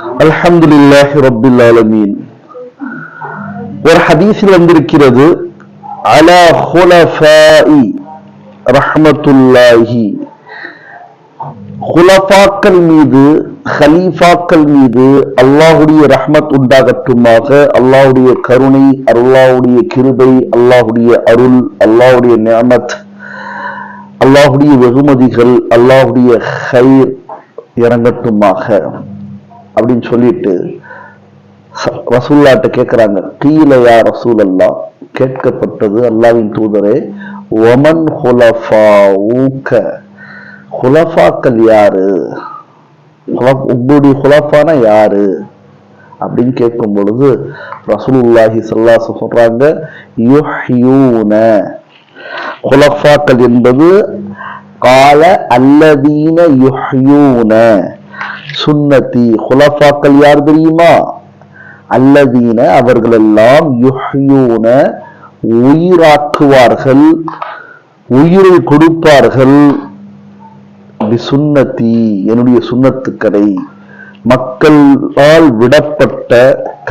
அல்ஹம்துலில்லாஹி ரப்பில் ஆலமீன். ஒரு ஹதீஸில் வந்திருக்கிறது, அலா ஹுலஃபாஇ ரஹ்மத்துல்லாஹி, ஹுலஃபாக்கள் மீது, ஹலீஃபாக்கள் மீது அல்லாஹுடைய ரஹ்மத் உண்டாகட்டுமாக, அல்லாஹுடைய கருணை, அல்லாஹுடைய கிருபை, அல்லாஹுடைய அருள், அல்லாஹுடைய நிஅமத், அல்லாஹுடைய வெகுமதிகள், அல்லாஹுடைய ஹைர் இறங்கட்டுமாக அப்படின்னு சொல்லிட்டு ரசூலுல்லாஹ்ட்ட கேட்கிறாங்க. கீலையா ரசூல் அல்லாஹ், கேட்கப்பட்டது அல்லாஹ்வின் தூதரே, ஒமன் ஹுலஃபாவுக, ஹுலஃபாக்கள் யாரு, உங்களுடைய ஹுலஃபானா யாரு அப்படின்னு கேட்கும் பொழுது ரசூலுல்லாஹி ஸல்லல்லாஹு அலைஹி வஸல்லம் சொல்றாங்க, யுஹ்யூன, ஹுலஃபாக்கள் என்பது கால அல்லதீன யுஹ்யூன சுன்னதி, ஹுலஃபாக்கள் யார் தெரியுமா? அல்லதீன, அவர்கள் எல்லாம், யுஹ்யூன, உயிராக்குவார்கள், உயிரை கொடுப்பார்கள், சுன்னதி, என்னுடைய சுன்னத்துக்களை, மக்களால் விடப்பட்ட,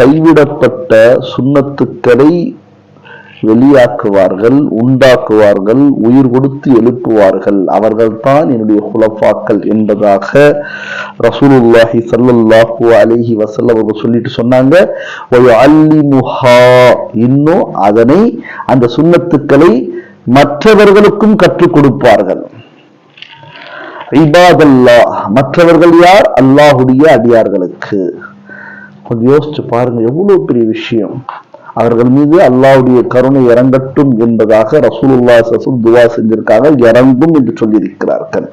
கைவிடப்பட்ட சுன்னத்துக்களை வெளியாக்குவார்கள், உண்டாக்குவார்கள், உயிர் கொடுத்து எழுப்புவார்கள், அவர்கள் தான் என்னுடைய ஹுலஃபாக்கள் என்பதாக ரசூலுல்லாஹி ஸல்லல்லாஹு அலைஹி வஸல்லம் அவர்கள் சொல்லிட்டு சொன்னாங்க. வயஅல்லிமுஹா, இன்னும் அதனை, அந்த சுன்னத்துக்களை மற்றவர்களுக்கும் கற்றுக் கொடுப்பார்கள். இபாதல்லாஹ், மற்றவர்கள் யார்? அல்லாஹுடைய அடியார்களுக்கு. கொஞ்சம் யோசிச்சு பாருங்க, எவ்வளவு பெரிய விஷயம். அவர்கள் மீது அல்லாஹ்வுடைய கருணை இறங்கட்டும் என்பதாக ரசூலுல்லாஹி ஸல்லல்லாஹு அலைஹி வஸல்லம் துஆ செஞ்சிருக்காங்க, இறங்கும் என்று சொல்லியிருக்கிறார்கள்.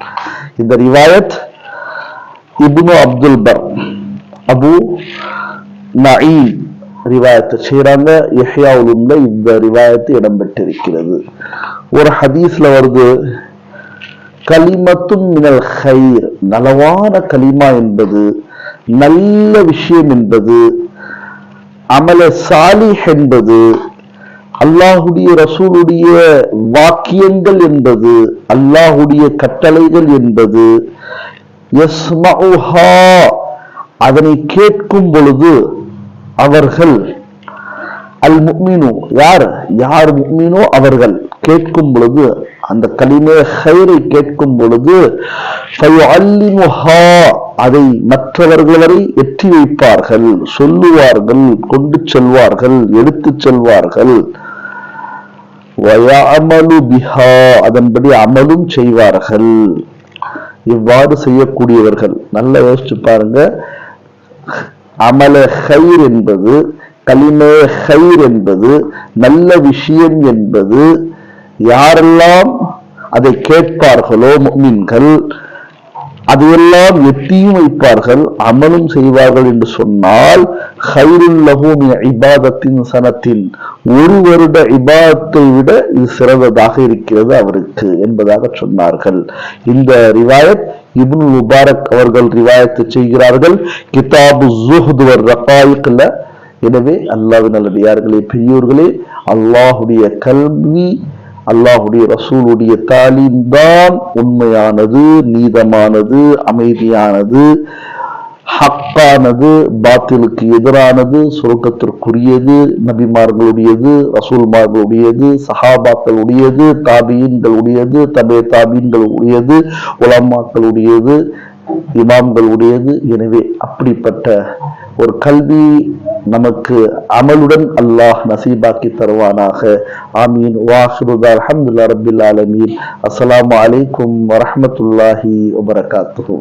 இந்த ரிவாயத் இப்னு அப்துல் பர், அபு நஈம் ரிவாயத்தை செய்றாங்க. யஹ்யா உல்ல இந்த ரிவாயத்து இடம்பெற்றிருக்கிறது. ஒரு ஹதீஸ்ல வருது, கலிமத்தும் மினல் கைர், நலவான கலிமா என்பது, நல்ல விஷயம் என்பது, அமல சாலிஹ் என்பது, அல்லாஹுடைய ரசூலுடைய வாக்கியங்கள் என்பது, அல்லாஹுடைய கட்டளைகள் என்பது, யஸ்மஉஹா, அதனை கேட்கும் பொழுது அவர்கள், அல் முஃமினு, யார் யார் முஃமினோ அவர்கள் கேட்கும் பொழுது, அந்த கலிமே ஹைரை கேட்கும் பொழுது, ஃபயுஅல்லிமுஹா, அதை மற்றவர்கள் வரை எட்டி வைப்பார்கள், சொல்லுவார்கள், கொண்டு செல்வார்கள், எடுத்து செல்வார்கள். வயஅமலு பிஹா, அதன்படி அமலும் செய்வார்கள். இவ்வாறு செய்யக்கூடியவர்கள், நல்லா யோசிச்சு பாருங்க, அமல ஹைர் என்பது, கலிமே ஹைர் என்பது, நல்ல விஷயம் என்பது, யாரெல்லாம் அதை கேட்பார்களோ முஃமின்கள், அதையெல்லாம் எட்டியும் வைப்பார்கள், அமலும் செய்வார்கள் என்று சொன்னால், ஹைருல் லஹு மின் இபாதத்தின் சனத்தின், ஒரு வருட இபாதத்தை விட இது சிறந்ததாக இருக்கிறது அவருக்கு என்பதாக சொன்னார்கள். இந்த ரிவாயத் இப்னு முபாரக் அவர்கள் ரிவாயத்தை செய்கிறார்கள், கிதாபு ஸுஹ்த் வ ரகாயிக்ல. எனவே அல்லாஹ்வின் நல்லடியார்களே, பெரியோர்களே, அல்லாஹுடைய கல்வி, அல்லாஹுடைய ரசூலுடைய தாலீம் தான் உண்மையானது, நீதமானது, அமைதியானது, ஹக்கானது, பாத்திலுக்கு எதிரானது, சொர்க்கத்திற்குரியது, நபிமார்களுடையது, ரசூல்மார்களுடையது, சஹாபாக்களுடையது, தாபியீன்களுடையது, தபே தாபீன்களுடையது, உலமாக்களுடையது, இமாம்களுடையது. எனவே அப்படிப்பட்ட ஒரு கல்வி நமக்கு அமலுடன் அல்லாஹ் நசீபாக்கி தருவானாக. ஆமீன். வாஹிருதா அல்ஹம்துலில்லாஹி ரப்பில் ஆலமீன். அஸ்ஸலாமு அலைக்கும் வரஹ்மத்துல்லாஹி வபரகாத்துஹு.